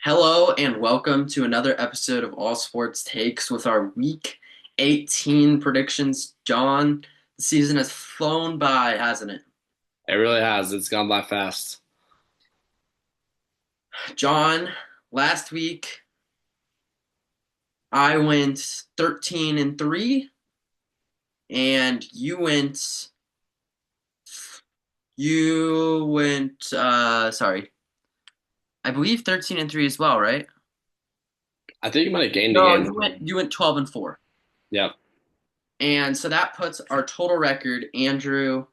Hello and welcome to another episode of All Sports Takes with our Week 18 predictions. John, the season has flown by, hasn't it? It really has. It's gone by fast. John, last week I went 13 and 3 and you went I believe 13 and 3 as well, right? I think you might have gained a No, game. you went 12 and 4. Yep. And so that puts our total record. Andrew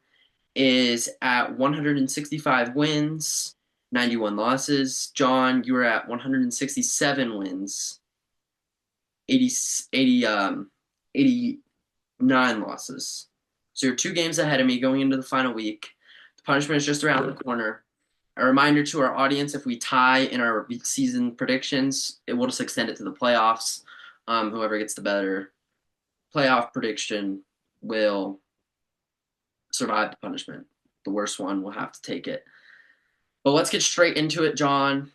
is at 165 wins, 91 losses. John, you were at 167 wins, 80, 89 losses. So you're 2 games ahead of me going into the final week. The punishment is just around the corner. A reminder to our audience, if we tie in our season predictions, it will just extend it to the playoffs. Whoever gets the better playoff prediction will survive the punishment. The worst one will have to take it. But let's get straight into it, John.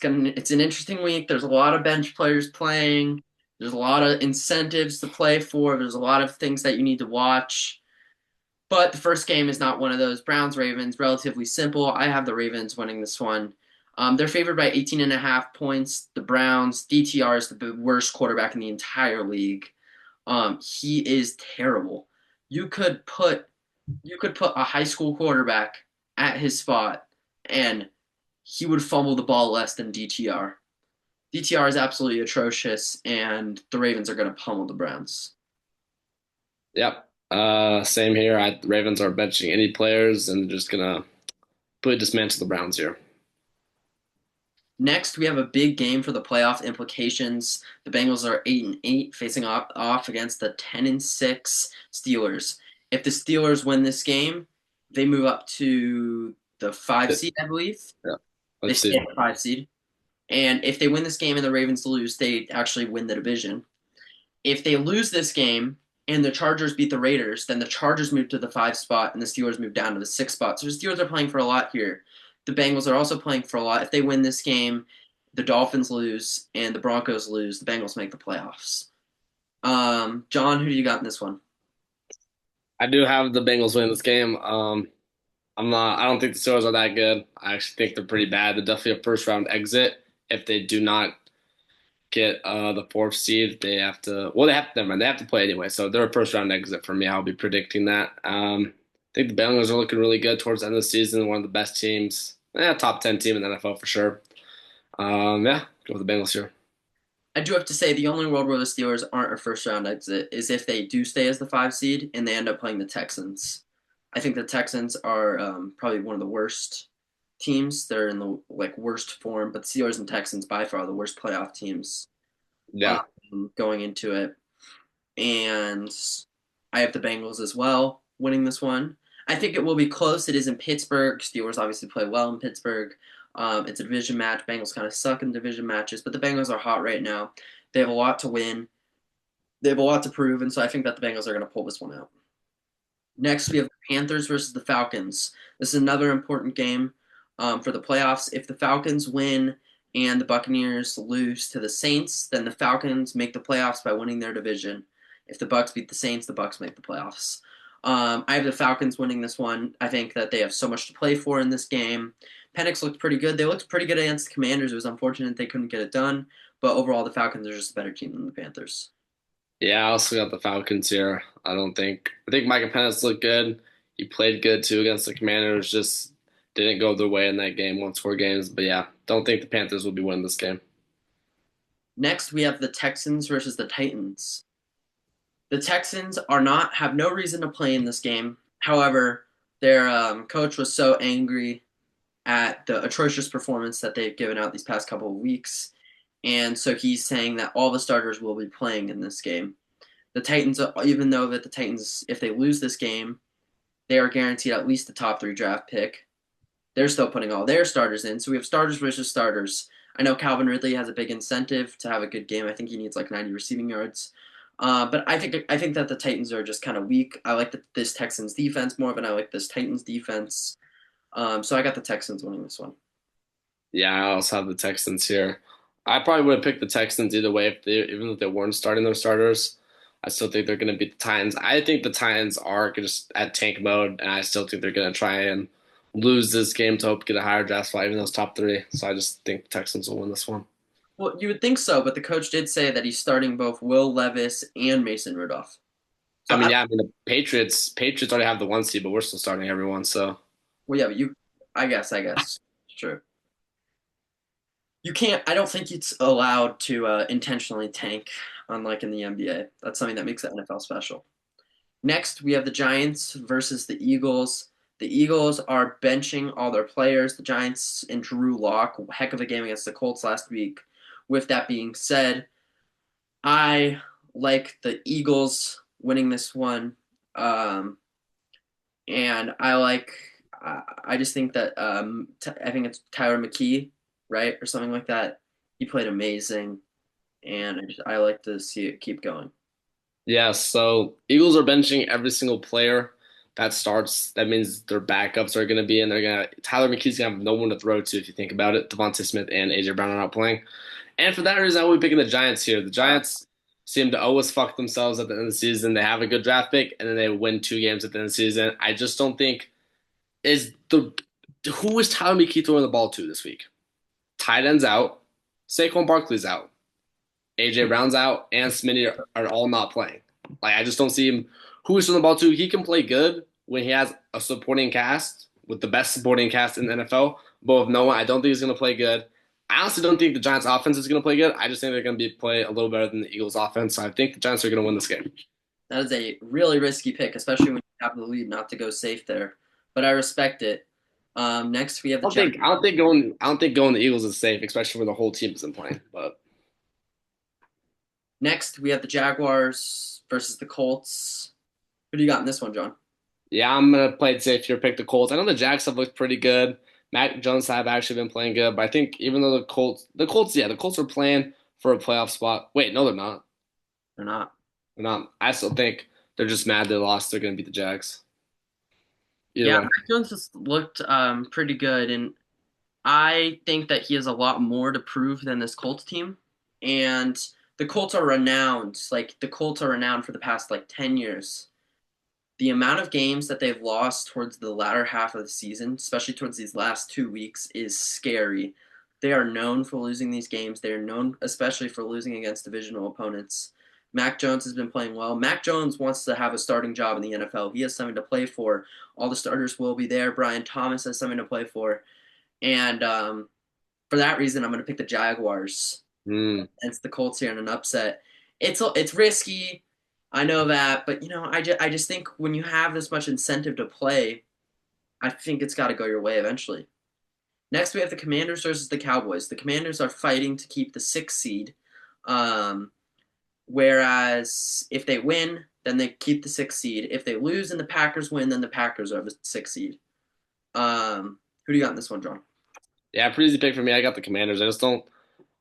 It's an interesting week. There's a lot of bench players playing. There's a lot of incentives to play for. There's a lot of things that you need to watch. But the first game is not one of those. Browns Ravens, relatively simple. I have the Ravens winning this one. They're favored by 18 and a half points. The Browns, DTR is the worst quarterback in the entire league. He is terrible. You could put you could put a high school quarterback at his spot and he would fumble the ball less than DTR. DTR is absolutely atrocious, and the Ravens are going to pummel the Browns. Yep. Same here. The Ravens are benching any players and they're just gonna completely dismantle the Browns here. Next, we have a big game for the playoff implications. The Bengals are 8-8, facing off against the 10-6 Steelers. If the Steelers win this game, they move up to the 5 seed, I believe. Yeah. They Let's stay see. at the 5 seed. And if they win this game and the Ravens lose, they actually win the division. If they lose this game and the Chargers beat the Raiders, then the Chargers move to the 5 spot and the Steelers move down to the 6 spot. So the Steelers are playing for a lot here. The Bengals are also playing for a lot. If they win this game, the Dolphins lose and the Broncos lose. The Bengals make the playoffs. John, who do you got in this one? I do have the Bengals winning this game. I don't think the Steelers are that good. I actually think they're pretty bad. They're definitely a first round exit. If they do not get the fourth seed, they have to they have to play anyway. So they're a first round exit for me. I'll be predicting that. I think the Bengals are looking really good towards the end of the season. One of the best teams, top 10 team in the NFL for sure. Yeah, go with the Bengals here. I do have to say the only world where the Steelers aren't a first round exit is if they do stay as the 5 seed and they end up playing the Texans. I think the Texans are probably one of the worst teams. They're in the worst form, but the Steelers and Texans by far the worst playoff teams Yeah, going into it. And I have the Bengals as well winning this one. I think it will be close. It is in Pittsburgh. Steelers obviously play well in Pittsburgh. It's a division match. Bengals kind of suck in division matches, but the Bengals are hot right now. They have a lot to win. They have a lot to prove, and so I think that the Bengals are going to pull this one out. Next, we have the Panthers versus the Falcons. This is another important game for the playoffs. If the Falcons win and the Buccaneers lose to the Saints, then the Falcons make the playoffs by winning their division. If the Bucks beat the Saints, the Bucks make the playoffs. I have the Falcons winning this one. I think that they have so much to play for in this game. Penix looked pretty good. They looked pretty good against the Commanders. It was unfortunate they couldn't get it done, but overall, the Falcons are just a better team than the Panthers. yeah. I also got the Falcons here. I think Micah Penix looked good. He played good too against the Commanders. Just didn't go their way in that game. Won 4 games, but yeah, don't think the Panthers will be winning this game. Next, we have the Texans versus the Titans. The Texans are not have no reason to play in this game. However, their coach was so angry at the atrocious performance that they've given out these past couple of weeks, and so he's saying that all the starters will be playing in this game. The Titans, even though that the Titans, if they lose this game, they are guaranteed at least the top 3 draft pick. They're still putting all their starters in, so we have starters versus starters. I know Calvin Ridley has a big incentive to have a good game. I think he needs like 90 receiving yards. But I think that the Titans are just kind of weak. I like this Texans defense more than I like this Titans defense. So I got the Texans winning this one. Yeah, I also have the Texans here. I probably would have picked the Texans either way if they even if they weren't starting their starters. I still think they're going to beat the Titans. I think the Titans are just at tank mode, and I still think they're going to try and lose this game to hope to get a higher draft spot, even though it's top three. So I just think the Texans will win this one. Well, you would think so, but the coach did say that he's starting both Will Levis and Mason Rudolph. So I I mean, yeah, I mean the Patriots already have the one seed, but we're still starting everyone. So well, yeah, but I guess, true. You can't. I don't think it's allowed to intentionally tank, unlike in the NBA. That's something that makes the NFL special. Next, we have the Giants versus the Eagles. The Eagles are benching all their players. The Giants and Drew Lock, heck of a game against the Colts last week. With that being said, I like the Eagles winning this one. Um, and I just think that I think it's Tyler McKee, right, or something like that. He played amazing, and I like to see it keep going. yeah, so Eagles are benching every single player that starts. That means their backups are going to be in. They're gonna Tyler McKee's gonna have no one to throw to if you think about it. Devontae Smith and AJ Brown are not playing. And for that reason, I will be picking the Giants here. The Giants seem to always fuck themselves at the end of the season. They have a good draft pick, and then they win two games at the end of the season. I just don't think is the who is Tyler McKee throwing the ball to this week? Tight ends out, Saquon Barkley's out, AJ Brown's out, and Smitty are all not playing. Like I just don't see him. Who is throwing the ball to? He can play good when he has a supporting cast with the best supporting cast in the NFL. But with no one, I don't think he's going to play good. I honestly don't think the Giants' offense is going to play good. I just think they're going to be play a little better than the Eagles' offense. So I think the Giants are going to win this game. That is a really risky pick, especially when you have the lead, not to go safe there. But I respect it. Next, we have the Jaguars. I don't think going the Eagles is safe, especially when the whole team isn't playing. But Next, we have the Jaguars versus the Colts. Who do you got in this one, John? yeah, I'm gonna play it safe here. Pick the Colts. I know the Jags have looked pretty good. Mac Jones have actually been playing good, but I think even though the Colts are playing for a playoff spot. Wait, no, they're not. Or not? They're not. I still think they're just mad they lost. They're gonna beat the Jags. Either Yeah, way. Mac Jones has looked pretty good, and I think that he has a lot more to prove than this Colts team. And the Colts are renowned, like the Colts are renowned for the past like 10 years. The amount of games that they've lost towards the latter half of the season, especially towards these last 2 weeks, is scary. They are known for losing these games. They are known especially for losing against divisional opponents. Mac Jones has been playing well. Mac Jones wants to have a starting job in the NFL. He has something to play for. All the starters will be there. Brian Thomas has something to play for. And for that reason, I'm going to pick the Jaguars Mm. against the Colts here in an upset. It's risky, I know that, but I just think when you have this much incentive to play, I think it's got to go your way eventually. Next, we have the Commanders versus the Cowboys. The Commanders are fighting to keep the sixth seed, um, whereas if they win, then they keep the sixth seed. If they lose and the Packers win, then the Packers are the sixth seed. Who do you got in this one, John? Yeah, pretty easy pick for me. I got the Commanders. I just don't.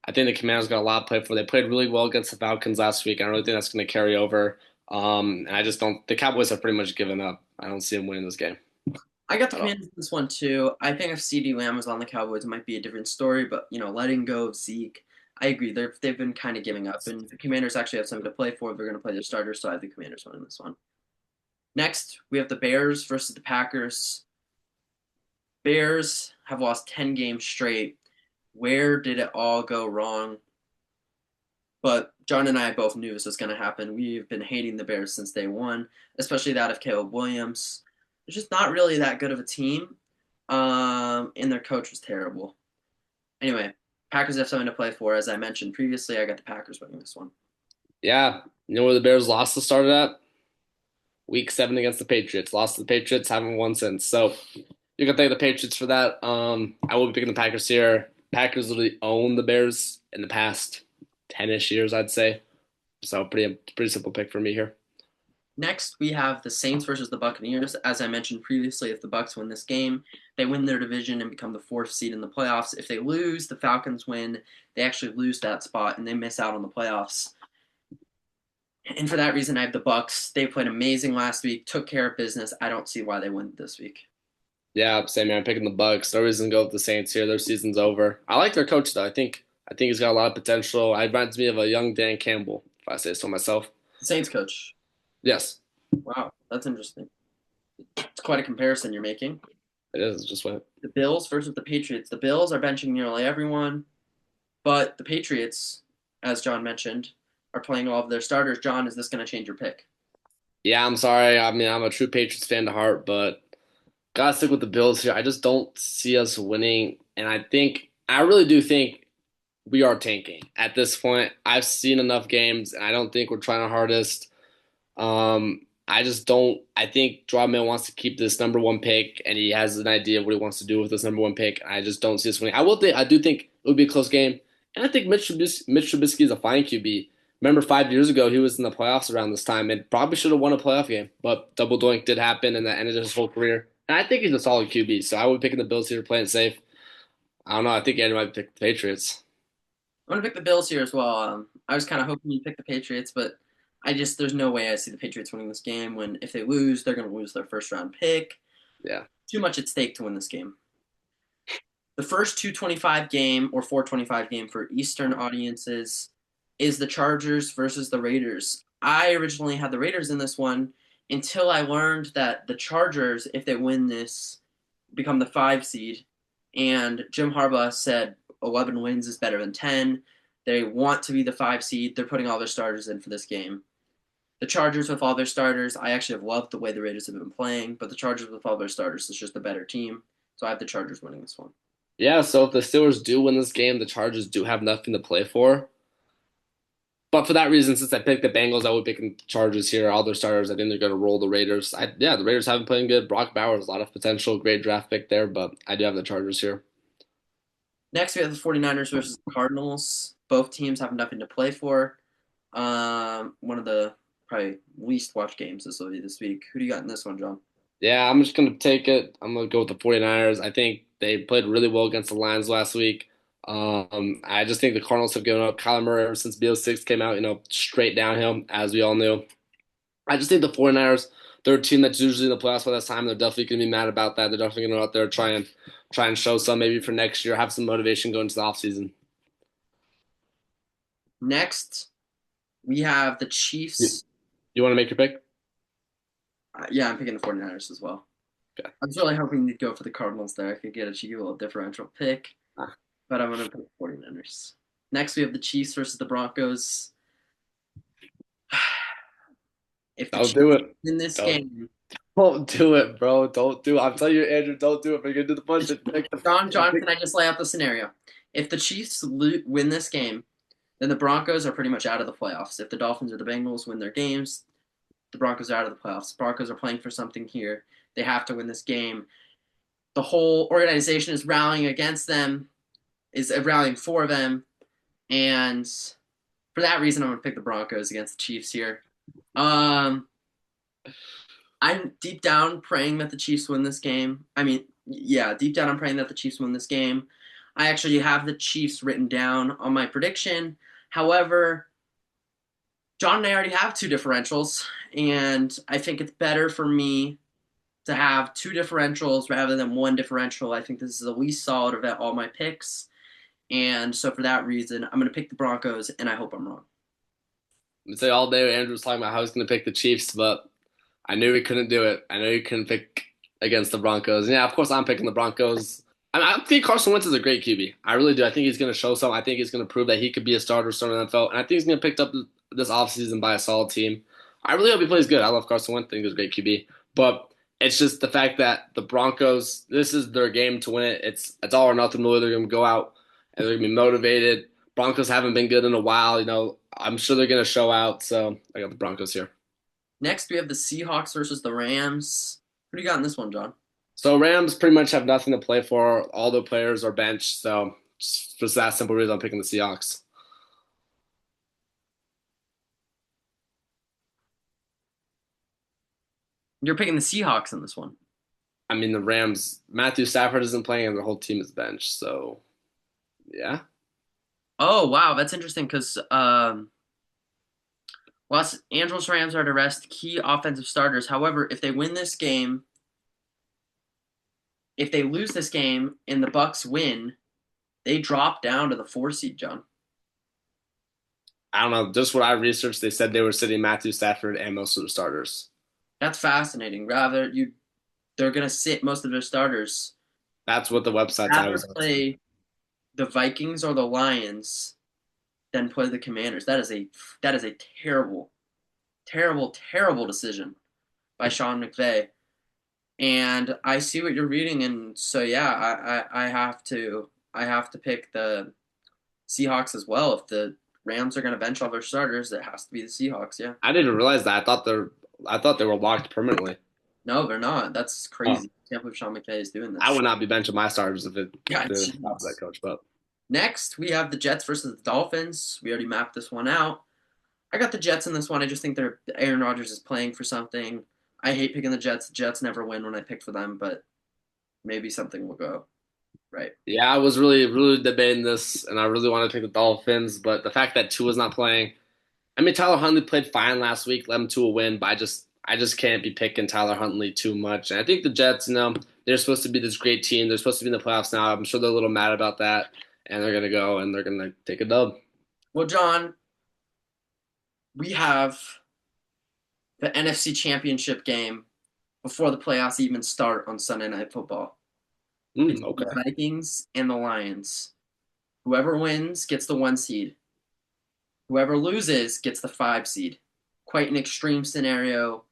I think the Commanders got a lot to play for. They played really well against the Falcons last week. I don't really think that's going to carry over. And I just don't. The Cowboys have pretty much given up. I don't see them winning this game I got the at all. Commanders in this one too. I think if CD Lamb was on the Cowboys, it might be a different story. But letting go of Zeke, I agree. They've been kind of giving up, and the Commanders actually have something to play for. They're going to play their starters, so I have the Commanders winning this one. Next, we have the Bears versus the Packers. Bears have lost 10 games straight. Where did it all go wrong? But John and I both knew this was going to happen. We've been hating the Bears since day one, especially that of Caleb Williams. They're just not really that good of a team, and their coach was terrible. Anyway, Packers have something to play for. As I mentioned previously, I got the Packers winning this one. Yeah, you know where the Bears lost to start it at? Week 7 against the Patriots. Lost to the Patriots, haven't won since. So you can thank the Patriots for that. I will be picking the Packers here. Packers literally own the Bears in the past 10-ish years, I'd say. So pretty simple pick for me here. Next, we have the Saints versus the Buccaneers. As I mentioned previously, if the Bucs win this game, they win their division and become the fourth seed in the playoffs. If they lose, the Falcons win. They actually lose that spot and they miss out on the playoffs. And for that reason, I have the Bucs. They played amazing last week, took care of business. I don't see why they win this week. Yeah, same here. I'm picking the Bucks. No reason to go with the Saints here. Their season's over. I like their coach though. I think he's got a lot of potential. It reminds me of a young Dan Campbell, if I say so myself. Saints coach. Yes, Wow, that's interesting. It's quite a comparison you're making. it is. Just what. The Bills versus the Patriots. The Bills are benching nearly everyone, but the Patriots, as John mentioned, are playing all of their starters. John, is this going to change your pick? Yeah, I'm sorry. I mean, I'm a true Patriots fan to heart, but gotta stick with the Bills here. I just don't see us winning, and I really do think we are tanking at this point. I've seen enough games, and I don't think we're trying our hardest. I just don't. I think Drobman wants to keep this number one pick, and he has an idea of what he wants to do with this number one pick. I just don't see us winning. I do think it would be a close game, and I think Mitch Trubisky is a fine QB. Remember, 5 years ago, he was in the playoffs around this time, and probably should have won a playoff game, but double doink did happen, and that ended his whole career. And I think he's a solid QB, so I would pick the Bills here, playing it safe. I don't know. I think Andy might pick the Patriots. I'm going to pick the Bills here as well. I was kind of hoping you'd pick the Patriots, but there's no way I see the Patriots winning this game when if they lose, they're going to lose their first round pick. Yeah. Too much at stake to win this game. The first 225 game or 425 game for Eastern audiences is the Chargers versus the Raiders. I originally had the Raiders in this one until I learned that the Chargers, if they win this, become the 5 seed. And Jim Harbaugh said 11 wins is better than 10. They want to be the 5 seed. They're putting all their starters in for this game. The Chargers with all their starters, I actually have loved the way the Raiders have been playing, but the Chargers with all their starters is just a better team. So I have the Chargers winning this one. Yeah, so if the Steelers do win this game, the Chargers do have nothing to play for. But for that reason, since I picked the Bengals, I would pick the Chargers here. All their starters, I think they're going to roll the Raiders. Yeah, the Raiders haven't played good. Brock Bowers, a lot of potential, great draft pick there, but I do have the Chargers here. Next, we have the 49ers versus the Cardinals. Both teams have nothing to play for. One of the probably least watched games this week. Who do you got in this one, John? Yeah, I'm just going to take it. I'm going to go with the 49ers. I think they played really well against the Lions last week. I just think the Cardinals have given up. Kyler Murray ever since BO6 came out, straight downhill, as we all knew. I just think the 49ers, they're a team that's usually in the playoffs by this time. They're definitely going to be mad about that. They're definitely going to go out there try and show some maybe for next year, have some motivation going into the offseason. Next, we have the You, Chiefs. you want to make your pick? Yeah, I'm picking the 49ers as well. Okay. I was really hoping you'd go for the Cardinals there. I could get a cheeky little differential pick, Ah, but I'm going to pick the 49ers. Next, we have the Chiefs versus the Broncos. If the don't Chiefs do it. win this Don't, game, don't do it, bro. Don't do it. I'm telling you, Andrew, don't do it. We're going to do the punch. John, can I just lay out the scenario? If the Chiefs win this game, then the Broncos are pretty much out of the playoffs. If the Dolphins or the Bengals win their games, the Broncos are out of the playoffs. The Broncos are playing for something here. They have to win this game. The whole organization is rallying against them, is rallying for them, and for that reason, I'm going to pick the Broncos against the Chiefs here. Um, I'm deep down praying that the Chiefs win this game. I mean, yeah, deep down I'm praying that the Chiefs win this game. I actually have the Chiefs written down on my prediction. However, John and I already have two differentials, and I think it's better for me to have two differentials rather than one differential. I think this is the least solid of all my picks. And so for that reason, I'm going to pick the Broncos, and I hope I'm wrong. I'd say all day Andrew was talking about how he's going to pick the Chiefs, but I knew he couldn't do it. I knew he couldn't pick against the Broncos. And yeah, of course I'm picking the Broncos. I think Carson Wentz is a great QB. I really do. I think he's going to show some. I think he's going to prove that he could be a starter in the NFL. And I think he's going to pick up this offseason by a solid team. I really hope he plays good. I love Carson Wentz. I think he's a great QB. But it's just the fact that the Broncos, this is their game to win it. It's all or nothing really. They're going to go out and they're going to be motivated. Broncos haven't been good in a while. I'm sure they're going to show out. So I got the Broncos here. Next, we have the Seahawks versus the Rams. Who do you got in this one, John? So Rams pretty much have nothing to play for. All their players are benched. So just that simple reason I'm picking the Seahawks. You're picking the Seahawks in this one. I mean, the Rams, Matthew Stafford isn't playing and the whole team is benched. So, yeah. Oh, wow, that's interesting because Los Angeles Rams are to rest key offensive starters. However, if they win this game, if they lose this game and the Bucks win, they drop down to the 4 seed, John. I don't know. Just what I researched, they said they were sitting Matthew Stafford and most of the starters. That's fascinating. They're gonna sit most of their starters. That's what the websites I Rather was on. play the Vikings or the Lions than play the Commanders. That is a terrible, terrible, terrible decision by Sean McVay. And I see what you're reading, and so yeah, I have to pick the Seahawks as well. If the Rams are going to bench all their starters, it has to be the Seahawks. Yeah. I didn't realize that. I thought they were locked permanently. No, they're not. That's Oh, crazy. I can't believe Sean McVay is doing I this. would not be benching my starters if Yeah, the top of that jeez. coach. But Next, we have the Jets versus the Dolphins. We already mapped this one out. I got the Jets in this one. I just think Aaron Rodgers is playing for something. I hate picking the Jets. The Jets never win when I pick for them, but maybe something will go right. yeah, I was really debating this, and I really wanted to pick the Dolphins. But the fact that Tua's not playing, I mean, Tyler Huntley played fine last week, led him to a win, but I just can't be picking Tyler Huntley too much. And I think the Jets, they're supposed to be this great team. They're supposed to be in the playoffs now. I'm sure they're a little mad about that, and they're gonna go and they're gonna take a dub. Well, John, we have the NFC Championship game before the playoffs even start on Sunday Night Football. It's Okay. the Vikings and the Lions. Whoever wins gets the 1 seed. Whoever loses gets the 5 seed. Quite an extreme scenario.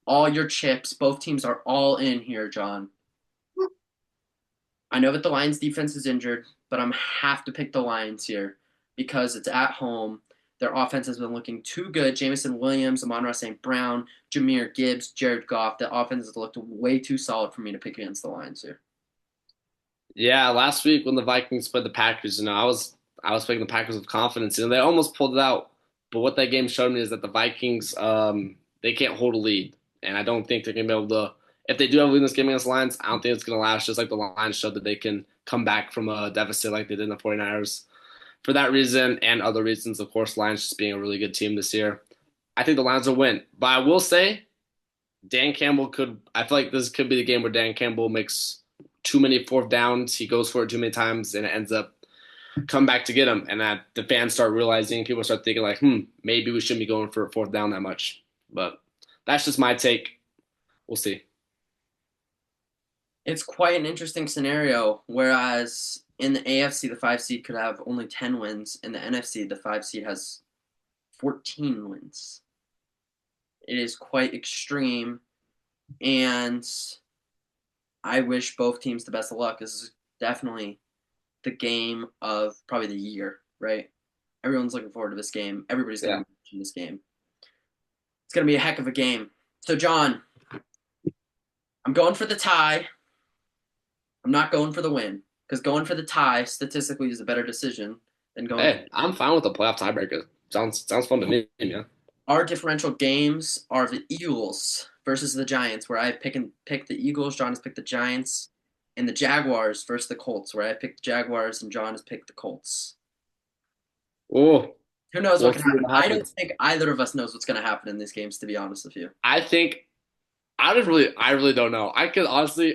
All your chips, both teams are all in here, John. I know that the Lions defense is injured, but I'm have to pick the Lions here because it's at home. Their offense has been looking too good. Jameson Williams, Amon-Ra St. Brown, Jahmyr Gibbs, Jared Goff. The offense has looked way too solid for me to pick against the Lions here. Yeah, last week when the Vikings played the Packers, I was picking the Packers with confidence, and they almost pulled it out. But what that game showed me is that the Vikings, they can't hold a lead, and I don't think they're gonna be able to. If they do have a lead in this game against the Lions, I don't think it's gonna last. Just like the Lions showed that they can come back from a deficit like they did in the 49ers. For that reason and other reasons, of course, Lions just being a really good team this year, I think the Lions will win. But I will say, Dan Campbell could. I feel like this could be the game where Dan Campbell makes too many fourth downs. He goes for it too many times, and it ends up come back to get him. And that the fans start realizing, people start thinking like, maybe we shouldn't be going for a fourth down that much. But that's just my take. We'll see. It's quite an interesting scenario. Whereas in the AFC, the 5 seed could have only 10 wins. In the NFC, the 5 seed has 14 wins. It is quite extreme. And I wish both teams the best of luck. This is definitely the game of probably the year, right? Everyone's looking forward to this game. Everybody's going Yeah. to be watching this game. It's going to be a heck of a game. So, John, I'm going for the tie. I'm not going for the win because going for the tie statistically is a better decision than going. Hey, I'm fine with the playoff tiebreaker. Sounds fun to me. Yeah. Our differential games are the Eagles versus the Giants, where I pick the Eagles. John has picked the Giants, and the Jaguars versus the Colts, where I picked the Jaguars and John has picked the Colts. Oh, Who knows we'll what can see happen? what I don't happens. think either of us knows what's going to happen in these games, to be honest with you. I think I really don't know. I can see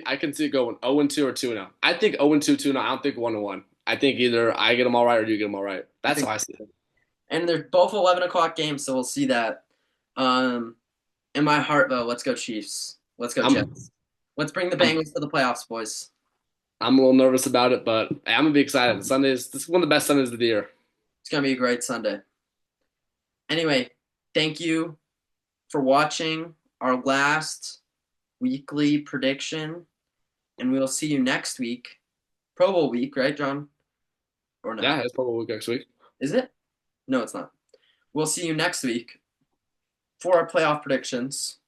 it going 0-2 or 2-0. I think 0-2, 2-0. I don't think 1-1. I think either I get them all right or you get them all right. I That's think, how I see it. and they're both 11 o'clock games, so we'll see that. Um, in my heart, though, let's go Chiefs. Let's go I'm Jets. Let's bring the I'm Bengals to the playoffs, boys. I'm a little nervous about it, but hey, I'm gonna be excited. Sundays, this is one of the best Sundays of the year. It's gonna be a great Sunday. Anyway, thank you for watching our last weekly prediction, and we'll see you next week. Pro Bowl week, right, John? Or no? Yeah, it's probably next week. Is it? No, it's not. We'll see you next week for our playoff predictions.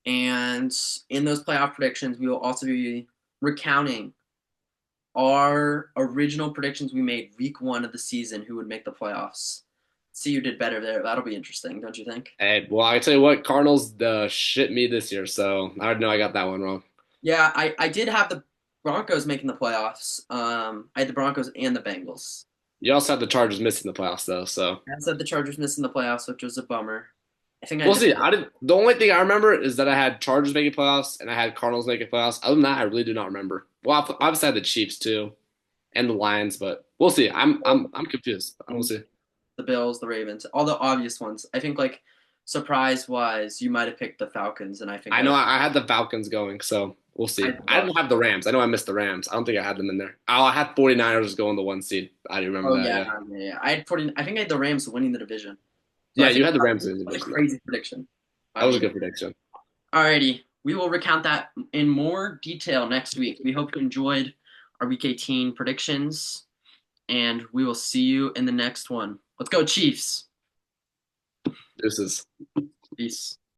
And in those playoff predictions, we will also be recounting our original predictions we made week 1 of the season, who would make the playoffs. See who did better there. That'll be interesting, don't you think? Hey, well, I tell you what, Cardinals shit me this year, so I know I got that one wrong. Yeah, I did have the Broncos making the playoffs. I had the Broncos and the Bengals. You also have the Chargers missing the playoffs though, so I said the Chargers missing the playoffs, which was a bummer. I think I We'll just see. I did. The only thing I remember is that I had Chargers making playoffs and I had Cardinals making playoffs. Other than that, I really do not remember. Well, obviously I had the Chiefs too and the Lions, but we'll see. I'm confused. I will see. the Bills, the Ravens, all the obvious ones. I think like surprise wise, you might have picked the Falcons, and I think I know I had the Falcons going, so we'll I see. I love. didn't have the Rams. I know I missed the Rams. I don't think I had them in there. Oh, I had 49ers going the one seed. I do remember Oh that. yeah, Yeah. yeah. I had 40. I think I had the Rams winning the division. So Yeah, I think you had the Rams in the that was a division. crazy prediction That by was a me. good prediction. Alrighty, we will recount that in more detail next week. We hope you enjoyed our Week 18 predictions, and we will see you in the next one. Let's go, Chiefs! This is Peace.